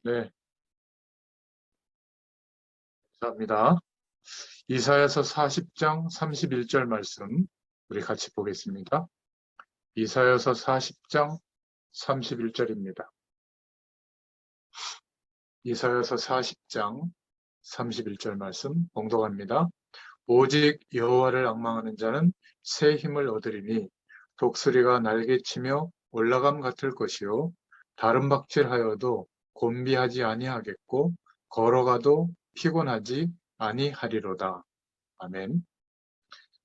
네, 감사합니다. 이사야서 40장 31절 말씀 우리 같이 보겠습니다. 이사야서 40장 31절입니다. 이사야서 40장 31절 말씀 봉독합니다. 오직 여호와를 앙망하는 자는 새 힘을 얻으리니 독수리가 날개치며 올라감 같을 것이요 다른 박질하여도 곤비하지 아니하겠고 걸어가도 피곤하지 아니하리로다. 아멘.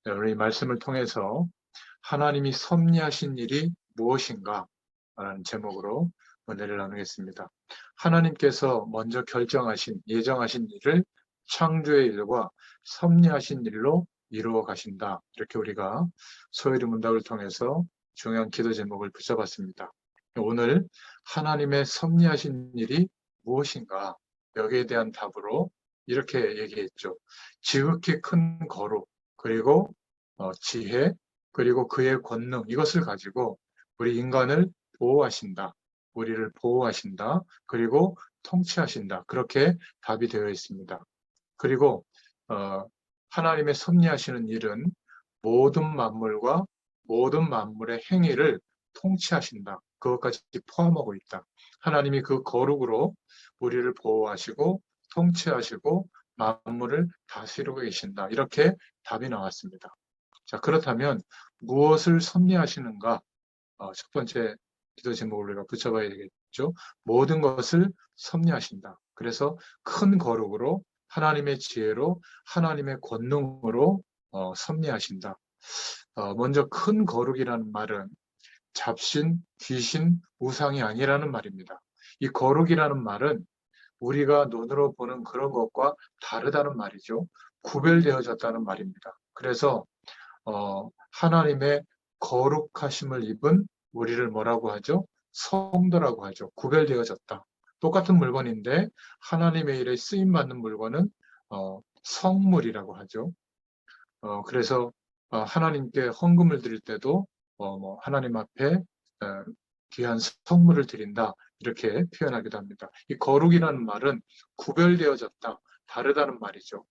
네, 오늘 이 말씀을 통해서 하나님이 섭리하신 일이 무엇인가 라는 제목으로 은혜를 나누겠습니다. 하나님께서 먼저 예정하신 일을 창조의 일과 섭리하신 일로 이루어 가신다. 이렇게 우리가 소요리 문답을 통해서 중요한 기도 제목을 붙여봤습니다. 오늘 하나님의 섭리하신 일이 무엇인가? 여기에 대한 답으로 이렇게 얘기했죠. 지극히 큰 거룩, 그리고 지혜, 그리고 그의 권능, 이것을 가지고 우리 인간을 보호하신다. 우리를 보호하신다. 그리고 통치하신다. 그렇게 답이 되어 있습니다. 그리고 하나님의 섭리하시는 일은 모든 만물과 모든 만물의 행위를 통치하신다. 그것까지 포함하고 있다. 하나님이 그 거룩으로 우리를 보호하시고 통치하시고 만물을 다스리고 계신다. 이렇게 답이 나왔습니다. 자, 그렇다면 무엇을 섭리하시는가? 첫 번째 기도 제목을 우리가 붙여봐야 되겠죠. 모든 것을 섭리하신다. 그래서 큰 거룩으로 하나님의 지혜로 하나님의 권능으로 섭리하신다. 먼저 큰 거룩이라는 말은 잡신, 귀신, 우상이 아니라는 말입니다. 이 거룩이라는 말은 우리가 눈으로 보는 그런 것과 다르다는 말이죠. 구별되어졌다는 말입니다. 그래서 하나님의 거룩하심을 입은 우리를 뭐라고 하죠? 성도라고 하죠. 구별되어졌다. 똑같은 물건인데 하나님의 일에 쓰임받는 물건은 성물이라고 하죠. 그래서 하나님께 헌금을 드릴 때도 하나님 앞에 귀한 선물을 드린다. 이렇게 표현하기도 합니다. 이 거룩이라는 말은 구별되어졌다. 다르다는 말이죠.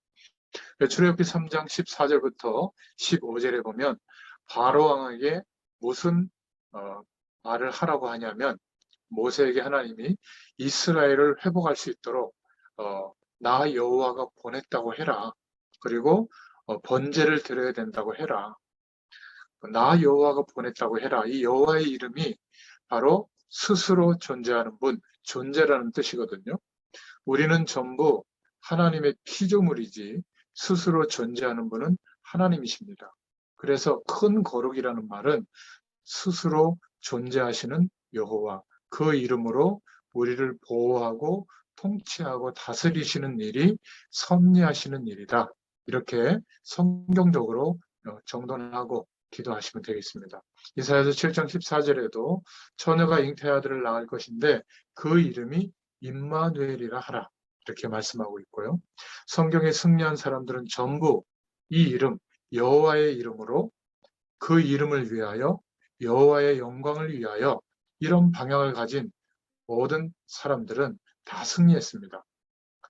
출애굽기 3장 14절부터 15절에 보면 바로 왕에게 무슨 말을 하라고 하냐면 모세에게 하나님이 이스라엘을 회복할 수 있도록 나 여호와가 보냈다고 해라. 그리고 번제를 드려야 된다고 해라. 나 여호와가 보냈다고 해라. 이 여호와의 이름이 바로 스스로 존재하는 분, 존재라는 뜻이거든요. 우리는 전부 하나님의 피조물이지 스스로 존재하는 분은 하나님이십니다. 그래서 큰 거룩이라는 말은 스스로 존재하시는 여호와, 그 이름으로 우리를 보호하고 통치하고 다스리시는 일이 섭리하시는 일이다. 이렇게 성경적으로 정돈하고 기도하시면 되겠습니다. 이사야서 7장 14절에도 처녀가 잉태 아들을 낳을 것인데 그 이름이 임마누엘이라 하라. 이렇게 말씀하고 있고요. 성경에 승리한 사람들은 전부 이 이름, 여호와의 이름으로 그 이름을 위하여 여호와의 영광을 위하여 이런 방향을 가진 모든 사람들은 다 승리했습니다.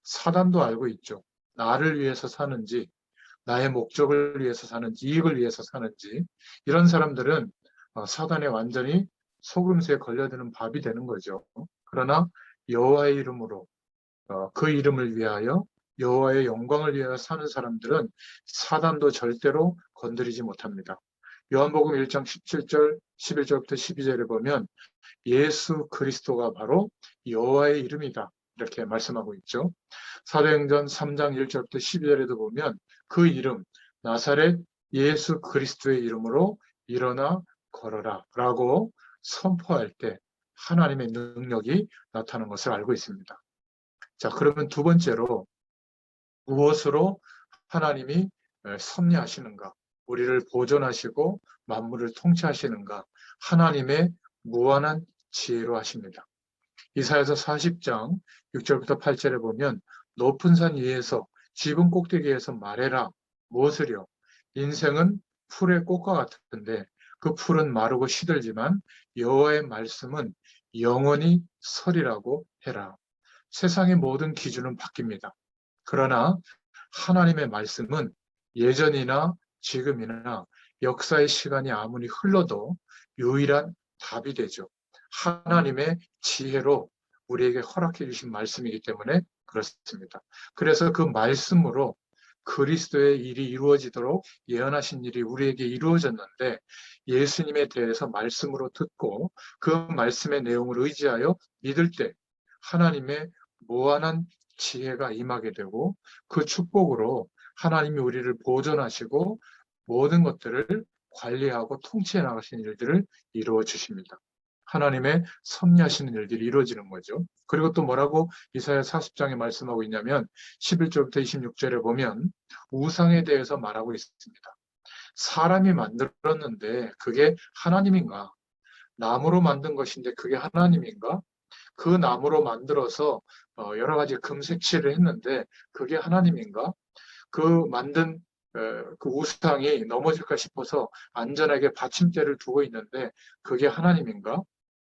사단도 알고 있죠. 나를 위해서 사는지, 나의 목적을 위해서 사는지, 이익을 위해서 사는지, 이런 사람들은 사단에 완전히 속임수에 걸려드는 밥이 되는 거죠. 그러나 여호와의 이름으로 그 이름을 위하여 여호와의 영광을 위하여 사는 사람들은 사단도 절대로 건드리지 못합니다. 요한복음 1장 17절, 11절부터 12절에 보면 예수 그리스도가 바로 여호와의 이름이다. 이렇게 말씀하고 있죠. 사도행전 3장 1절부터 12절에도 보면 그 이름, 나사렛 예수 그리스도의 이름으로 일어나 걸어라 라고 선포할 때 하나님의 능력이 나타나는 것을 알고 있습니다. 자, 그러면 두 번째로 무엇으로 하나님이 섭리하시는가? 우리를 보존하시고 만물을 통치하시는가? 하나님의 무한한 지혜로 하십니다. 이사야서 40장 6절부터 8절에 보면 높은 산 위에서 지붕 꼭대기에서 말해라. 무엇을요? 인생은 풀의 꽃과 같은데 그 풀은 마르고 시들지만 여호와의 말씀은 영원히 설이라고 해라. 세상의 모든 기준은 바뀝니다. 그러나 하나님의 말씀은 예전이나 지금이나 역사의 시간이 아무리 흘러도 유일한 답이 되죠. 하나님의 지혜로 우리에게 허락해 주신 말씀이기 때문에 그렇습니다. 그래서 그 말씀으로 그리스도의 일이 이루어지도록 예언하신 일이 우리에게 이루어졌는데, 예수님에 대해서 말씀으로 듣고 그 말씀의 내용을 의지하여 믿을 때 하나님의 무한한 지혜가 임하게 되고, 그 축복으로 하나님이 우리를 보존하시고 모든 것들을 관리하고 통치해 나가시는 일들을 이루어 주십니다. 하나님의 섭리하시는 일들이 이루어지는 거죠. 그리고 또 뭐라고 이사야 40장에 말씀하고 있냐면 11절부터 26절에 보면 우상에 대해서 말하고 있습니다. 사람이 만들었는데 그게 하나님인가? 나무로 만든 것인데 그게 하나님인가? 그 나무로 만들어서 여러 가지 금색칠을 했는데 그게 하나님인가? 그 만든 그 우상이 넘어질까 싶어서 안전하게 받침대를 두고 있는데 그게 하나님인가?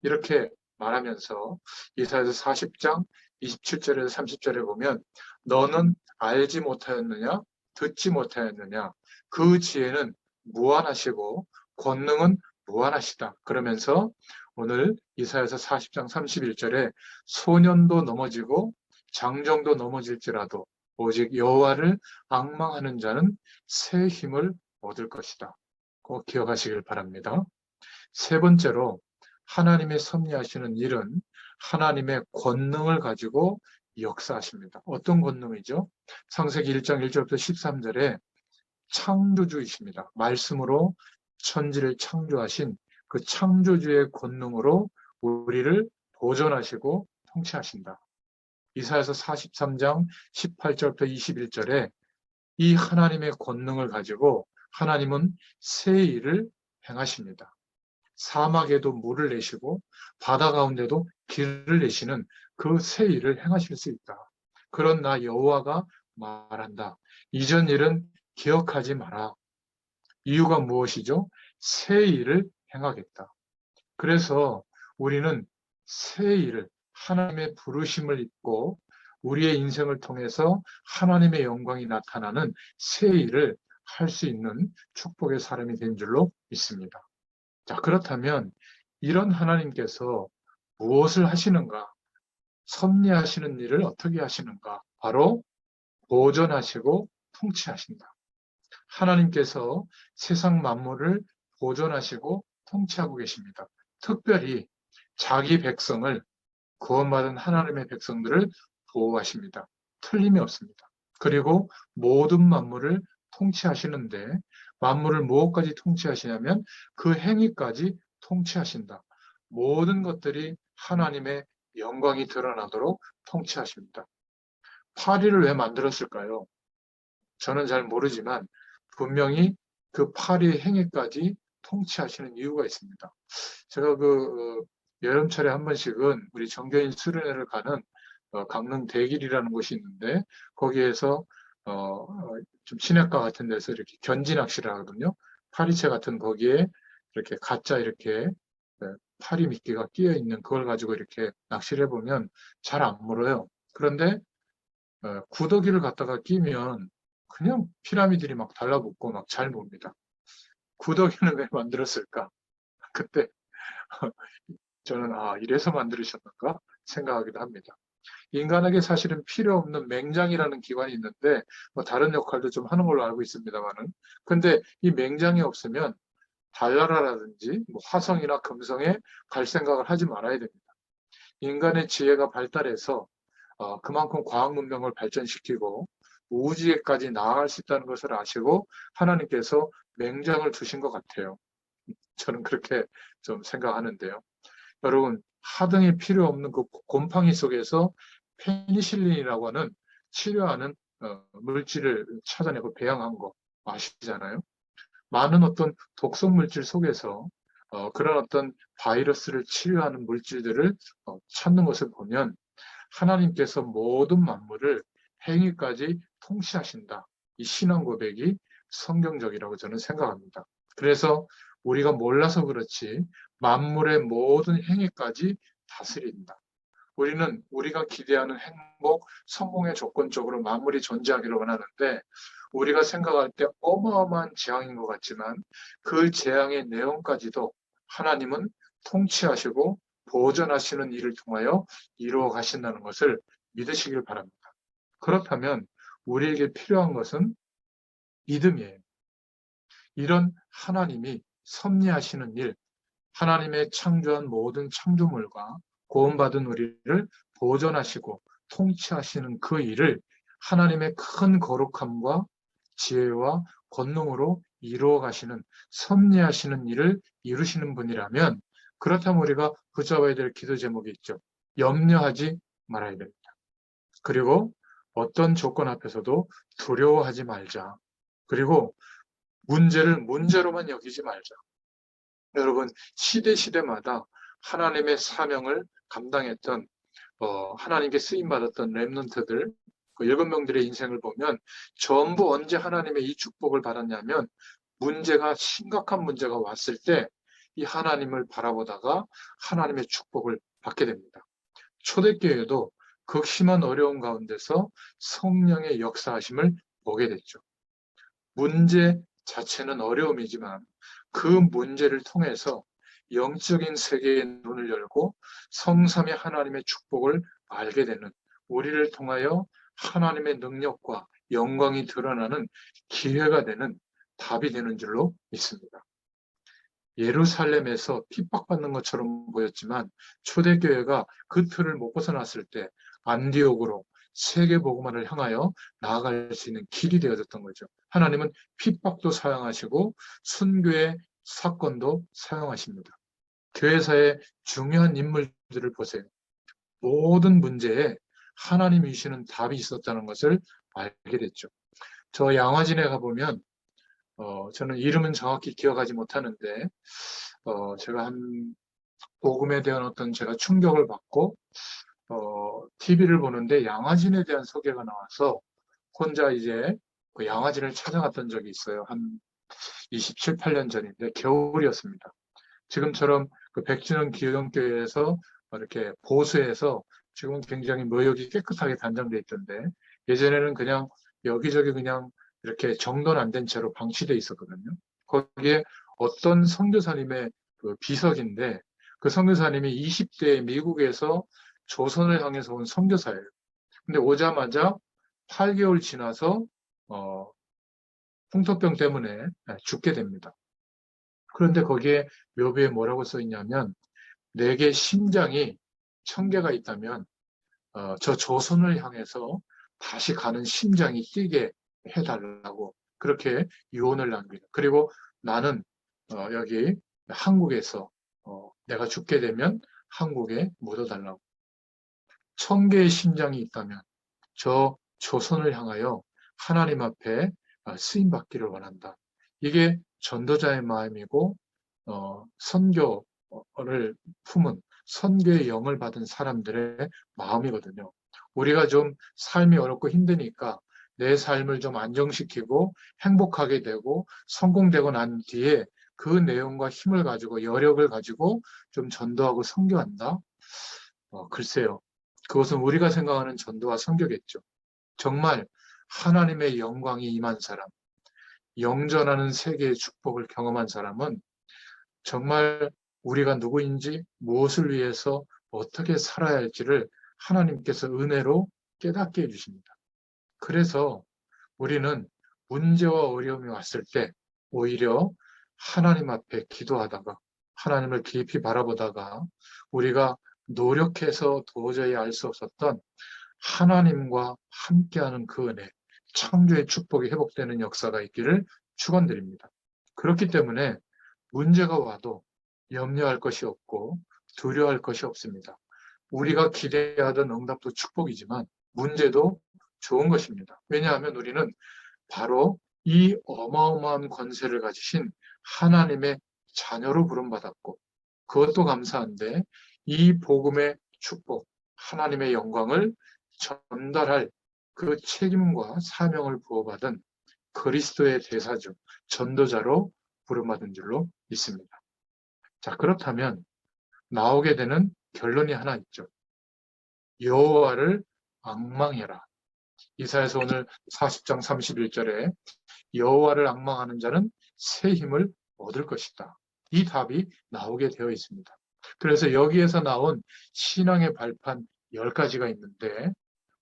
이렇게 말하면서 이사야서 40장 27절에서 30절에 보면 너는 알지 못하였느냐? 듣지 못하였느냐? 그 지혜는 무한하시고 권능은 무한하시다. 그러면서 오늘 이사야서 40장 31절에 소년도 넘어지고 장정도 넘어질지라도 오직 여호와를 앙망하는 자는 새 힘을 얻을 것이다. 꼭 기억하시길 바랍니다. 세 번째로 하나님의 섭리하시는 일은 하나님의 권능을 가지고 역사하십니다. 어떤 권능이죠? 창세기 1장 1절부터 13절에 창조주이십니다. 말씀으로 천지를 창조하신 그 창조주의 권능으로 우리를 보존하시고 통치하신다. 이사야서 43장 18절부터 21절에 이 하나님의 권능을 가지고 하나님은 새 일을 행하십니다. 사막에도 물을 내시고 바다 가운데도 길을 내시는 그 새 일을 행하실 수 있다. 그런 나 여호와가 말한다. 이전 일은 기억하지 마라. 이유가 무엇이죠? 새 일을 행하겠다. 그래서 우리는 새 일을, 하나님의 부르심을 입고 우리의 인생을 통해서 하나님의 영광이 나타나는 새 일을 할 수 있는 축복의 사람이 된 줄로 믿습니다. 자, 그렇다면 이런 하나님께서 무엇을 하시는가? 섭리하시는 일을 어떻게 하시는가? 바로 보존하시고 통치하신다. 하나님께서 세상 만물을 보존하시고 통치하고 계십니다. 특별히 자기 백성을, 구원받은 하나님의 백성들을 보호하십니다. 틀림이 없습니다. 그리고 모든 만물을 통치하시는데 만물을 무엇까지 통치하시냐면 그 행위까지 통치하신다. 모든 것들이 하나님의 영광이 드러나도록 통치하십니다. 파리를 왜 만들었을까요? 저는 잘 모르지만 분명히 그 파리의 행위까지 통치하시는 이유가 있습니다. 제가 여름철에 한 번씩은 우리 정교인 수련회를 가는 강릉 대길이라는 곳이 있는데 거기에서 좀 시냇가 같은 데서 이렇게 견지 낚시를 하거든요. 파리채 같은 거기에 이렇게 가짜 이렇게 파리 미끼가 끼어 있는 그걸 가지고 이렇게 낚시를 해보면 잘 안 물어요. 그런데 구더기를 갖다가 끼면 그냥 피라미들이 막 달라붙고 막 잘 뭅니다. 구더기는 왜 만들었을까? 그때 저는 이래서 만들으셨는가 생각하기도 합니다. 인간에게 사실은 필요 없는 맹장이라는 기관이 있는데 뭐 다른 역할도 좀 하는 걸로 알고 있습니다만은, 근데 이 맹장이 없으면 달나라라든지 뭐 화성이나 금성에 갈 생각을 하지 말아야 됩니다. 인간의 지혜가 발달해서 그만큼 과학 문명을 발전시키고 우주에까지 나아갈 수 있다는 것을 아시고 하나님께서 맹장을 두신 것 같아요. 저는 그렇게 좀 생각하는데요. 여러분, 하등이 필요 없는 그 곰팡이 속에서 페니실린이라고 하는 치료하는 물질을 찾아내고 배양한 거 아시잖아요. 많은 어떤 독성 물질 속에서 그런 어떤 바이러스를 치료하는 물질들을 찾는 것을 보면 하나님께서 모든 만물을 행위까지 통치하신다. 이 신앙 고백이 성경적이라고 저는 생각합니다. 그래서 우리가 몰라서 그렇지 만물의 모든 행위까지 다스린다. 우리는 우리가 기대하는 행복, 성공의 조건적으로 만물이 존재하기를 원하는데 우리가 생각할 때 어마어마한 재앙인 것 같지만 그 재앙의 내용까지도 하나님은 통치하시고 보존하시는 일을 통하여 이루어 가신다는 것을 믿으시길 바랍니다. 그렇다면 우리에게 필요한 것은 믿음이에요. 이런 하나님이 섭리하시는 일, 하나님의 창조한 모든 창조물과 구원받은 우리를 보존하시고 통치하시는 그 일을 하나님의 큰 거룩함과 지혜와 권능으로 이루어 가시는 섭리하시는 일을 이루시는 분이라면 그렇다면 우리가 붙잡아야 될 기도 제목이 있죠. 염려하지 말아야 됩니다. 그리고 어떤 조건 앞에서도 두려워하지 말자. 그리고 문제를 문제로만 여기지 말자. 여러분, 시대마다 하나님의 사명을 감당했던 하나님께 쓰임받았던 렘넌트들, 그 7명들의 인생을 보면 전부 언제 하나님의 이 축복을 받았냐면 문제가 심각한 문제가 왔을 때 이 하나님을 바라보다가 하나님의 축복을 받게 됩니다. 초대교회도 극심한 어려움 가운데서 성령의 역사하심을 보게 됐죠. 문제 자체는 어려움이지만 그 문제를 통해서 영적인 세계의 눈을 열고 성삼위 하나님의 축복을 알게 되는, 우리를 통하여 하나님의 능력과 영광이 드러나는 기회가 되는, 답이 되는 줄로 믿습니다. 예루살렘에서 핍박받는 것처럼 보였지만 초대교회가 그 틀을 못 벗어났을 때 안디옥으로 세계복음화를 향하여 나아갈 수 있는 길이 되어졌던 거죠. 하나님은 핍박도 사용하시고 순교의 사건도 사용하십니다. 교회사의 중요한 인물들을 보세요. 모든 문제에 하나님이 주시는 답이 있었다는 것을 알게 됐죠. 저 양화진에 가보면 저는 이름은 정확히 기억하지 못하는데 제가 한 복음에 대한 어떤 제가 충격을 받고 TV를 보는데 양화진에 대한 소개가 나와서 혼자 이제 그 양화진을 찾아갔던 적이 있어요. 한 27, 8년 전인데 겨울이었습니다. 지금처럼 그 백진원 기독교회에서 이렇게 보수해서 지금은 굉장히 묘역이 깨끗하게 단장돼 있던데 예전에는 그냥 여기저기 그냥 이렇게 정돈 안 된 채로 방치돼 있었거든요. 거기에 어떤 선교사님의 그 비석인데 그 선교사님이 20대 미국에서 조선을 향해서 온 선교사예요. 근데 오자마자 8개월 지나서 풍토병 때문에 죽게 됩니다. 그런데 거기에 묘비에 뭐라고 써 있냐면 내게 심장이 1000개가 있다면 저 조선을 향해서 다시 가는 심장이 뛰게 해달라고 그렇게 유언을 남깁니다. 그리고 나는 여기 한국에서 내가 죽게 되면 한국에 묻어달라고. 1000개의 심장이 있다면 저 조선을 향하여 하나님 앞에 쓰임받기를 원한다. 이게 전도자의 마음이고 선교를 품은 선교의 영을 받은 사람들의 마음이거든요. 우리가 좀 삶이 어렵고 힘드니까 내 삶을 좀 안정시키고 행복하게 되고 성공되고 난 뒤에 그 내용과 힘을 가지고 여력을 가지고 좀 전도하고 선교한다? 글쎄요. 그것은 우리가 생각하는 전도와 선교겠죠. 정말 하나님의 영광이 임한 사람, 영전하는 세계의 축복을 경험한 사람은 정말 우리가 누구인지 무엇을 위해서 어떻게 살아야 할지를 하나님께서 은혜로 깨닫게 해주십니다. 그래서 우리는 문제와 어려움이 왔을 때 오히려 하나님 앞에 기도하다가 하나님을 깊이 바라보다가 우리가 노력해서 도저히 알 수 없었던 하나님과 함께하는 그 은혜, 창조의 축복이 회복되는 역사가 있기를 축원드립니다. 그렇기 때문에 문제가 와도 염려할 것이 없고 두려워할 것이 없습니다. 우리가 기대하던 응답도 축복이지만 문제도 좋은 것입니다. 왜냐하면 우리는 바로 이 어마어마한 권세를 가지신 하나님의 자녀로 부름받았고 그것도 감사한데 이 복음의 축복, 하나님의 영광을 전달할 그 책임과 사명을 부어받은 그리스도의 대사죠. 전도자로 부름받은 줄로 믿습니다. 자, 그렇다면 나오게 되는 결론이 하나 있죠. 여호와를 앙망해라. 이사야서 오늘 40장 31절에 여호와를 앙망하는 자는 새 힘을 얻을 것이다. 이 답이 나오게 되어 있습니다. 그래서 여기에서 나온 신앙의 발판 10가지가 있는데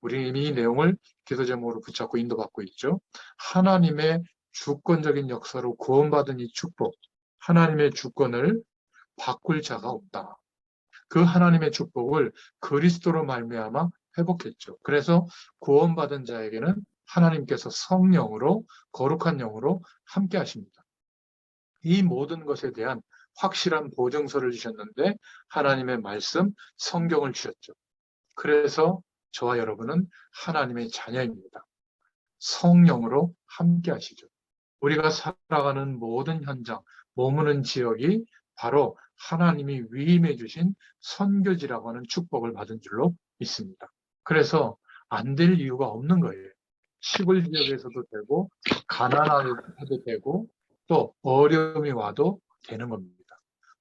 우리 이미 이 내용을 기도 제목으로 붙잡고 인도받고 있죠. 하나님의 주권적인 역사로 구원받은 이 축복, 하나님의 주권을 바꿀 자가 없다. 그 하나님의 축복을 그리스도로 말미암아 회복했죠. 그래서 구원받은 자에게는 하나님께서 성령으로 거룩한 영으로 함께 하십니다. 이 모든 것에 대한 확실한 보증서를 주셨는데 하나님의 말씀, 성경을 주셨죠. 그래서 저와 여러분은 하나님의 자녀입니다. 성령으로 함께 하시죠. 우리가 살아가는 모든 현장, 머무는 지역이 바로 하나님이 위임해 주신 선교지라고 하는 축복을 받은 줄로 믿습니다. 그래서 안 될 이유가 없는 거예요. 시골 지역에서도 되고 가난해도 되고 또 어려움이 와도 되는 겁니다.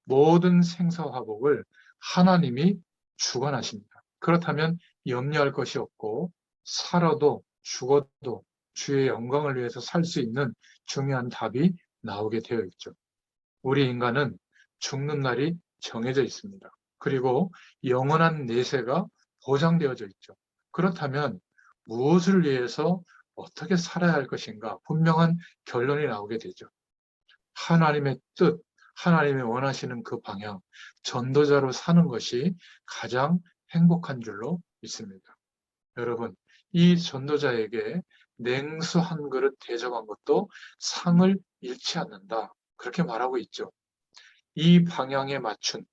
모든 생사화복을 하나님이 주관하십니다. 그렇다면 염려할 것이 없고 살아도 죽어도 주의 영광을 위해서 살 수 있는 중요한 답이 나오게 되어 있죠. 우리 인간은 죽는 날이 정해져 있습니다. 그리고 영원한 내세가 보장되어져 있죠. 그렇다면 무엇을 위해서 어떻게 살아야 할 것인가 분명한 결론이 나오게 되죠. 하나님의 뜻, 하나님이 원하시는 그 방향, 전도자로 사는 것이 가장 행복한 줄로 믿습니다. 여러분, 이 전도자에게 냉수 한 그릇 대접한 것도 상을 잃지 않는다. 그렇게 말하고 있죠. 이 방향에 맞춘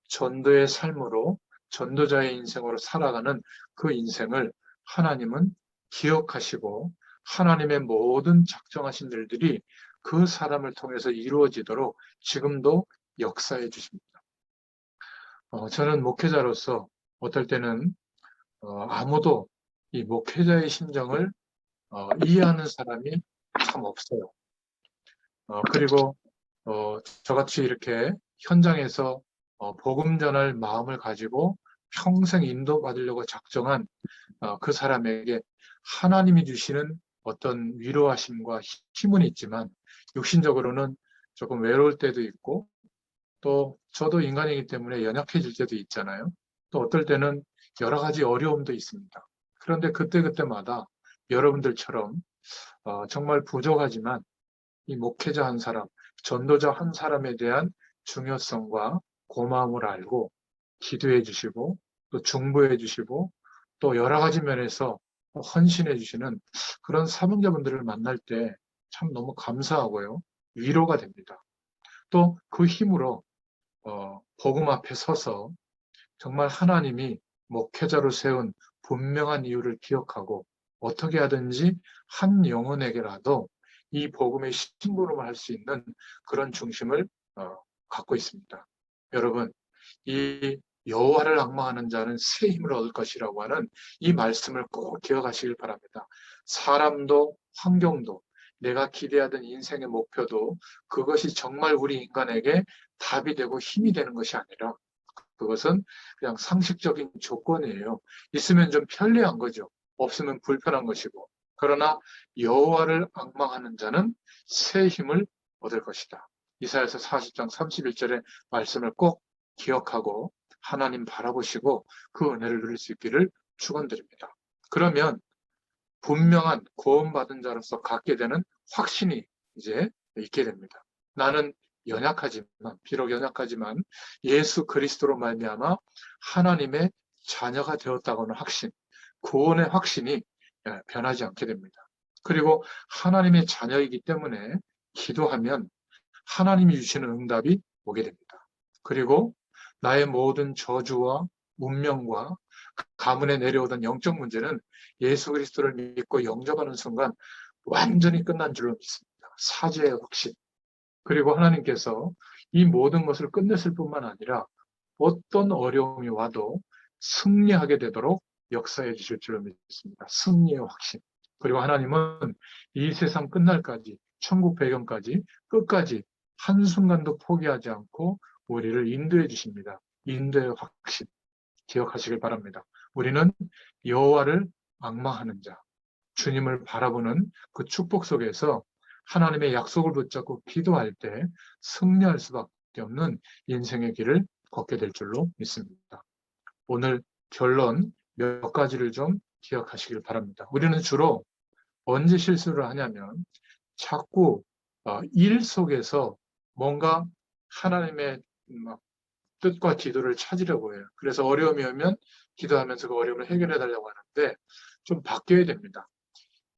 전도의 삶으로 전도자의 인생으로 살아가는 그 인생을 하나님은 기억하시고 하나님의 모든 작정하신 일들이 그 사람을 통해서 이루어지도록 지금도 역사해 주십니다. 저는 목회자로서 어떨 때는 아무도 이 목회자의 심정을 이해하는 사람이 참 없어요. 그리고 저같이 이렇게 현장에서 복음 전할 마음을 가지고 평생 인도받으려고 작정한 그 사람에게 하나님이 주시는 어떤 위로하심과 힘은 있지만 육신적으로는 조금 외로울 때도 있고 또 저도 인간이기 때문에 연약해질 때도 있잖아요. 또 어떨 때는 여러 가지 어려움도 있습니다. 그런데 그때그때마다 여러분들처럼 정말 부족하지만 이 목회자 한 사람, 전도자 한 사람에 대한 중요성과 고마움을 알고 기도해 주시고 또 중보해 주시고 또 여러 가지 면에서 헌신해 주시는 그런 사명자분들을 만날 때 참 너무 감사하고요. 위로가 됩니다. 또 그 힘으로 복음 앞에 서서 정말 하나님이 목회자로 세운 분명한 이유를 기억하고 어떻게 하든지 한 영혼에게라도 이 복음의 심부름을 할 수 있는 그런 중심을 갖고 있습니다. 여러분, 이 여호와를 앙망하는 자는 새 힘을 얻을 것이라고 하는 이 말씀을 꼭 기억하시길 바랍니다. 사람도 환경도 내가 기대하던 인생의 목표도 그것이 정말 우리 인간에게 답이 되고 힘이 되는 것이 아니라 그것은 그냥 상식적인 조건이에요. 있으면 좀 편리한 거죠. 없으면 불편한 것이고. 그러나 여호와를 앙망하는 자는 새 힘을 얻을 것이다. 이사야서 40장 31절의 말씀을 꼭 기억하고 하나님 바라보시고 그 은혜를 누릴 수 있기를 축원드립니다. 그러면 분명한 구원받은 자로서 갖게 되는 확신이 이제 있게 됩니다. 나는 비록 연약하지만 예수 그리스도로 말미암아 하나님의 자녀가 되었다고는 확신, 구원의 확신이 변하지 않게 됩니다. 그리고 하나님의 자녀이기 때문에 기도하면 하나님이 주시는 응답이 오게 됩니다. 그리고 나의 모든 저주와 운명과 가문에 내려오던 영적 문제는 예수 그리스도를 믿고 영접하는 순간 완전히 끝난 줄로 믿습니다. 사죄의 확신. 그리고 하나님께서 이 모든 것을 끝냈을 뿐만 아니라 어떤 어려움이 와도 승리하게 되도록 역사해 주실 줄로 믿습니다. 승리의 확신. 그리고 하나님은 이 세상 끝날까지, 천국 배경까지, 끝까지 한순간도 포기하지 않고 우리를 인도해 주십니다. 인도의 확신. 기억하시길 바랍니다. 우리는 여호와를 앙망하는 자, 주님을 바라보는 그 축복 속에서 하나님의 약속을 붙잡고 기도할 때 승리할 수밖에 없는 인생의 길을 걷게 될 줄로 믿습니다. 오늘 결론 몇 가지를 좀 기억하시길 바랍니다. 우리는 주로 언제 실수를 하냐면 자꾸 일 속에서 뭔가 하나님의 뜻과 기도를 찾으려고 해요. 그래서 어려움이 오면 기도하면서 그 어려움을 해결해 달라고 하는데 좀 바뀌어야 됩니다.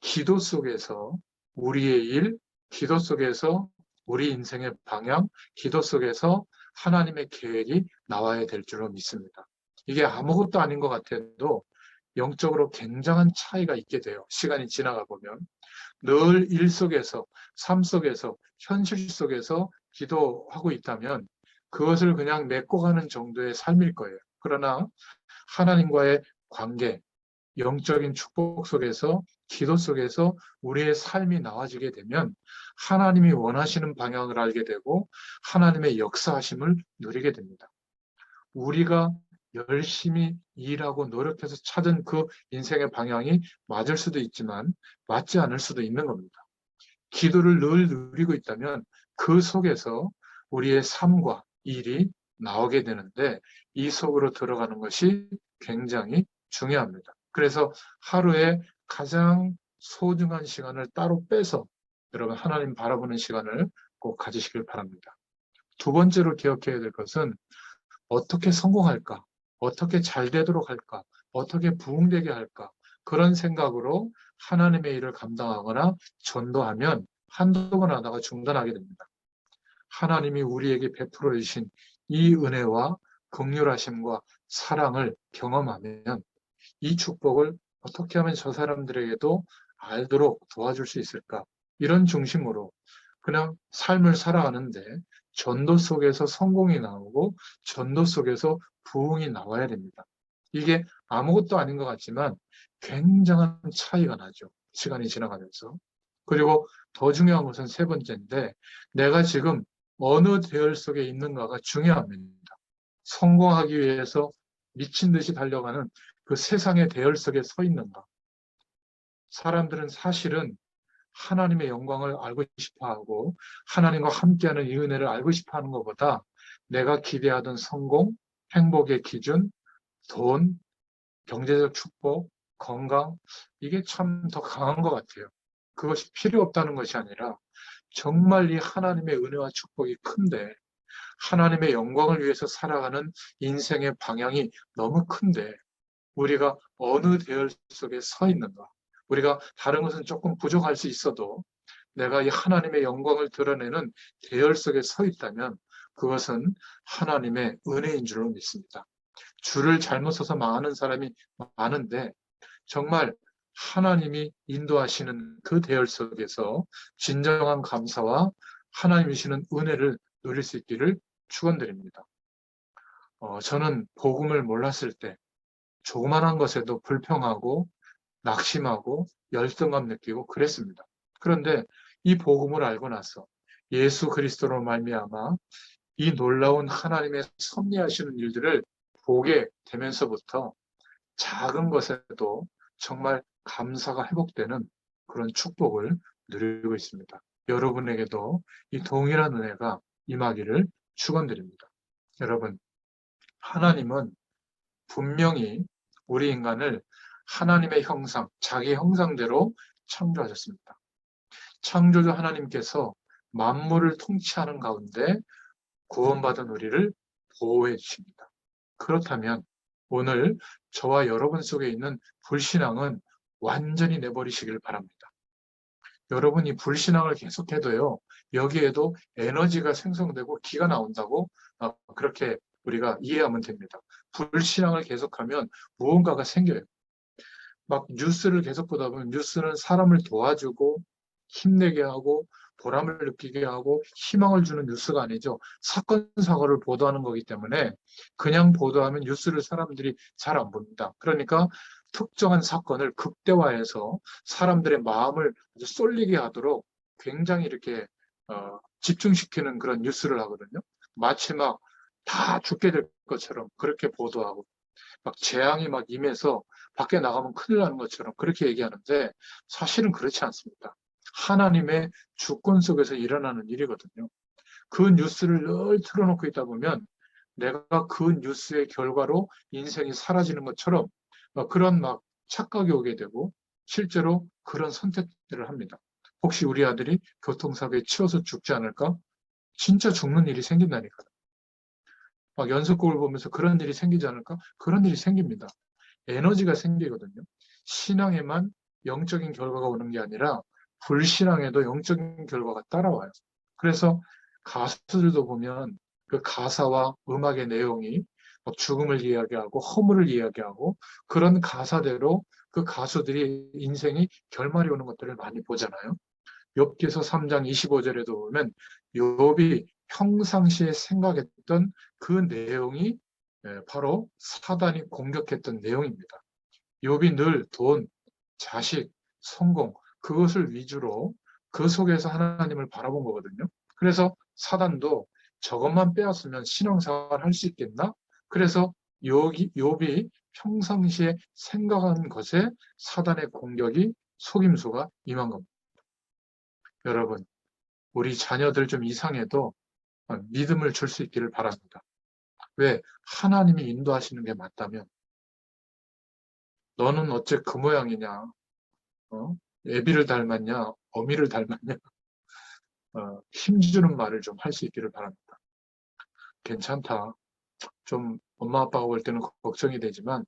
기도 속에서 우리의 일, 기도 속에서 우리 인생의 방향, 기도 속에서 하나님의 계획이 나와야 될 줄로 믿습니다. 이게 아무것도 아닌 것 같아도 영적으로 굉장한 차이가 있게 돼요. 시간이 지나가 보면. 늘 일 속에서, 삶 속에서, 현실 속에서 기도하고 있다면 그것을 그냥 메꿔가는 정도의 삶일 거예요. 그러나 하나님과의 관계, 영적인 축복 속에서, 기도 속에서 우리의 삶이 나와지게 되면 하나님이 원하시는 방향을 알게 되고 하나님의 역사하심을 누리게 됩니다. 우리가 열심히 일하고 노력해서 찾은 그 인생의 방향이 맞을 수도 있지만 맞지 않을 수도 있는 겁니다. 기도를 늘 누리고 있다면 그 속에서 우리의 삶과 일이 나오게 되는데 이 속으로 들어가는 것이 굉장히 중요합니다. 그래서 하루에 가장 소중한 시간을 따로 빼서 여러분 하나님 바라보는 시간을 꼭 가지시길 바랍니다. 두 번째로 기억해야 될 것은 어떻게 성공할까? 어떻게 잘 되도록 할까? 어떻게 부흥되게 할까? 그런 생각으로 하나님의 일을 감당하거나 전도하면 한두 번 하다가 중단하게 됩니다. 하나님이 우리에게 베풀어 주신 이 은혜와 긍휼하심과 사랑을 경험하면 이 축복을 어떻게 하면 저 사람들에게도 알도록 도와줄 수 있을까? 이런 중심으로 그냥 삶을 살아가는데 전도 속에서 성공이 나오고 전도 속에서 부흥이 나와야 됩니다. 이게 아무것도 아닌 것 같지만 굉장한 차이가 나죠. 시간이 지나가면서. 그리고 더 중요한 것은 세 번째인데 내가 지금 어느 대열 속에 있는가가 중요합니다. 성공하기 위해서 미친 듯이 달려가는 그 세상의 대열 속에 서 있는가. 사람들은 사실은 하나님의 영광을 알고 싶어하고 하나님과 함께하는 이 은혜를 알고 싶어하는 것보다 내가 기대하던 성공, 행복의 기준, 돈, 경제적 축복, 건강 이게 참 더 강한 것 같아요. 그것이 필요 없다는 것이 아니라 정말 이 하나님의 은혜와 축복이 큰데 하나님의 영광을 위해서 살아가는 인생의 방향이 너무 큰데 우리가 어느 대열 속에 서 있는가? 우리가 다른 것은 조금 부족할 수 있어도 내가 이 하나님의 영광을 드러내는 대열 속에 서 있다면 그것은 하나님의 은혜인 줄로 믿습니다. 줄을 잘못 서서 망하는 사람이 많은데 정말 하나님이 인도하시는 그 대열 속에서 진정한 감사와 하나님이 주시는 은혜를 누릴 수 있기를 축원드립니다. 저는 복음을 몰랐을 때 조그만한 것에도 불평하고 낙심하고 열등감 느끼고 그랬습니다. 그런데 이 복음을 알고 나서 예수 그리스도로 말미암아 이 놀라운 하나님의 섭리하시는 일들을 보게 되면서부터 작은 것에도 정말 감사가 회복되는 그런 축복을 누리고 있습니다. 여러분에게도 이 동일한 은혜가 임하기를 축원드립니다. 여러분, 하나님은 분명히 우리 인간을 하나님의 형상, 자기 형상대로 창조하셨습니다. 창조주 하나님께서 만물을 통치하는 가운데 구원받은 우리를 보호해 주십니다. 그렇다면 오늘 저와 여러분 속에 있는 불신앙은 완전히 내버리시길 바랍니다. 여러분이 불신앙을 계속해도요, 여기에도 에너지가 생성되고 기가 나온다고 그렇게 우리가 이해하면 됩니다. 불신앙을 계속하면 무언가가 생겨요. 막 뉴스를 계속 보다 보면 뉴스는 사람을 도와주고 힘내게 하고 보람을 느끼게 하고 희망을 주는 뉴스가 아니죠. 사건, 사고를 보도하는 거기 때문에 그냥 보도하면 뉴스를 사람들이 잘 안 봅니다. 그러니까 특정한 사건을 극대화해서 사람들의 마음을 아주 쏠리게 하도록 굉장히 이렇게 집중시키는 그런 뉴스를 하거든요. 마치 막 다 죽게 될 것처럼 그렇게 보도하고 막 재앙이 막 임해서 밖에 나가면 큰일 나는 것처럼 그렇게 얘기하는데 사실은 그렇지 않습니다. 하나님의 주권 속에서 일어나는 일이거든요. 그 뉴스를 늘 틀어놓고 있다 보면 내가 그 뉴스의 결과로 인생이 사라지는 것처럼 그런 막 착각이 오게 되고 실제로 그런 선택들을 합니다. 혹시 우리 아들이 교통사고에 치여서 죽지 않을까? 진짜 죽는 일이 생긴다니까요. 막 연속극을 보면서 그런 일이 생기지 않을까? 그런 일이 생깁니다. 에너지가 생기거든요. 신앙에만 영적인 결과가 오는 게 아니라 불신앙에도 영적인 결과가 따라와요. 그래서 가수들도 보면 그 가사와 음악의 내용이 막 죽음을 이야기하고 허물을 이야기하고 그런 가사대로 그 가수들이 인생이 결말이 오는 것들을 많이 보잖아요. 욥기서 3장 25절에도 보면 욥이 평상시에 생각했던 그 내용이 바로 사단이 공격했던 내용입니다. 욥이 늘 돈, 자식, 성공 그것을 위주로 그 속에서 하나님을 바라본 거거든요. 그래서 사단도 저것만 빼앗으면 신앙생활 할 수 있겠나? 그래서 욥이 평상시에 생각한 것에 사단의 공격이 속임수가 임한 겁니다. 여러분, 우리 자녀들 좀 이상해도 믿음을 줄 수 있기를 바랍니다. 왜? 하나님이 인도하시는 게 맞다면 너는 어째 그 모양이냐? 애비를 닮았냐? 어미를 닮았냐? 힘주는 말을 좀 할 수 있기를 바랍니다. 괜찮다. 좀 엄마 아빠가 볼 때는 걱정이 되지만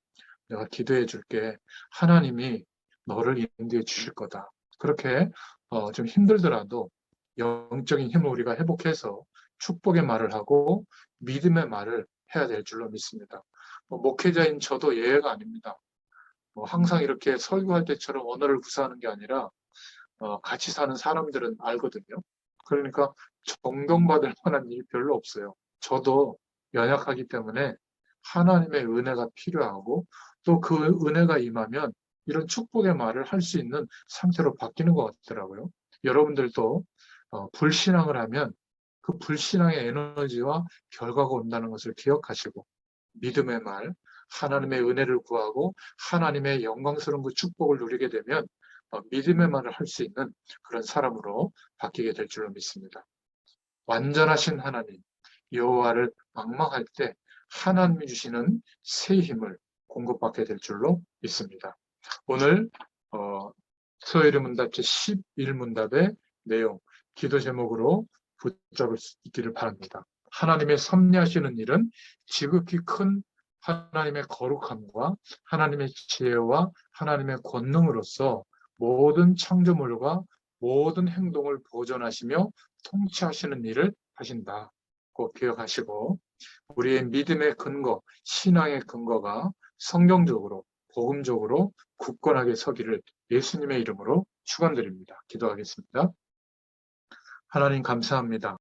내가 기도해 줄게. 하나님이 너를 인도해 주실 거다. 그렇게 좀 힘들더라도 영적인 힘을 우리가 회복해서 축복의 말을 하고 믿음의 말을 해야 될 줄로 믿습니다. 목회자인 저도 예외가 아닙니다. 항상 이렇게 설교할 때처럼 언어를 구사하는 게 아니라 같이 사는 사람들은 알거든요. 그러니까 존경받을 만한 일이 별로 없어요. 저도 연약하기 때문에 하나님의 은혜가 필요하고 또 그 은혜가 임하면 이런 축복의 말을 할 수 있는 상태로 바뀌는 것 같더라고요. 여러분들도 불신앙을 하면 그 불신앙의 에너지와 결과가 온다는 것을 기억하시고 믿음의 말, 하나님의 은혜를 구하고 하나님의 영광스러운 그 축복을 누리게 되면 믿음의 말을 할 수 있는 그런 사람으로 바뀌게 될 줄로 믿습니다. 완전하신 하나님, 여호와를 막막할 때 하나님이 주시는 새 힘을 공급받게 될 줄로 믿습니다. 오늘 토요일의 문답 제11문답의 내용, 기도 제목으로 붙잡을 수 있기를 바랍니다. 하나님의 섭리하시는 일은 지극히 큰 하나님의 거룩함과 하나님의 지혜와 하나님의 권능으로서 모든 창조물과 모든 행동을 보존하시며 통치하시는 일을 하신다. 꼭 기억하시고 우리의 믿음의 근거, 신앙의 근거가 성경적으로, 복음적으로 굳건하게 서기를 예수님의 이름으로 축원드립니다. 기도하겠습니다. 하나님 감사합니다.